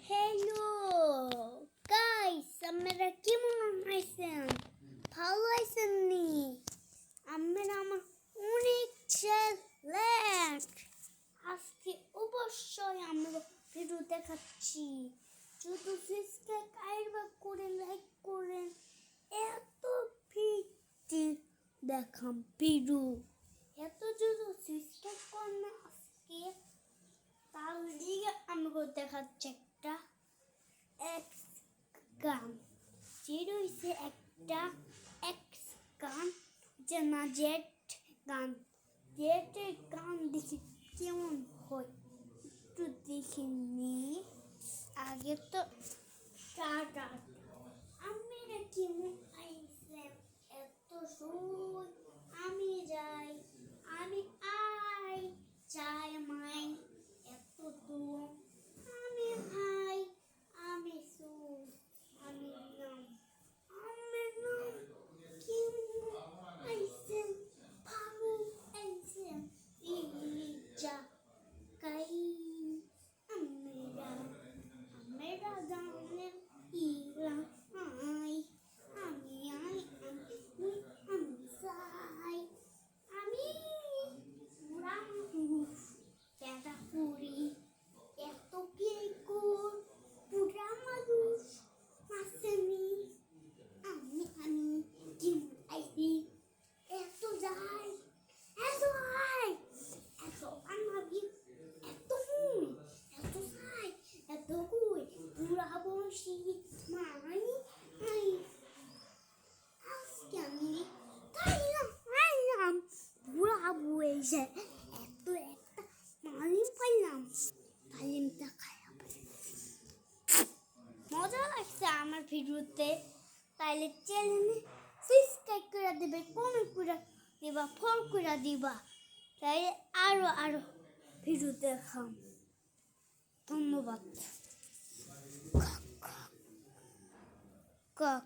Hello guys, আপনারা কেমন আছেন? ভালো আছেন নি? আমরা আমার অনেক চ্যালেঞ্জ আজকে অবশ্যই আমরা ভিডিও দেখাচ্ছি। যদি সাবস্ক্রাইব আইবা করে লাইক করেন, এত ভিডিও দেখাম ভিডিও এত যদি সাবস্ক্রাইব করেন আজকে, তাহলে আমাকে দেখাচ্ছে একটা এক্স গান, যেটা হচ্ছে একটা এক্স গান, যে না জেড গান। জেডের গান দেখি কেমন হয় একটু দেখে নি। আগে তো স্টার্ট আমি কেমন আইসে এত সুর, আমি যাই, আমি আই চাই মাই এত দূর, আমি হাই, আমি সুর, আমি নাম, আমি নাম কেমন আইসে ভালো আইসে ইজা কাই আমরা আমরা জানে ইলা আই, আমি আই, আমি সাই, আমি পুরা মানুষ পেটা পুরি এত কেকুর পুরা মানুষ আসেনি। আমি কেমন আইসি এত যাই, এত আই, এত আনাবি, এত হুই, এত সাই, এত হুই পুরা বসি মাই আই। আজকে আমি তাইলাম পুরা বসে এত একটা মালিম পাইলাম, তালিমটা খারাপ। মজা লাগছে আমার ভিডিওতে, তাইলে চ্যানেলে সাবস্ক্রাইব করে দেবে, কমেন্ট করে দিবা, ফলো করে দিবা, তাইলে আরো ভিডিও দেখাম। ধন্যবাদ।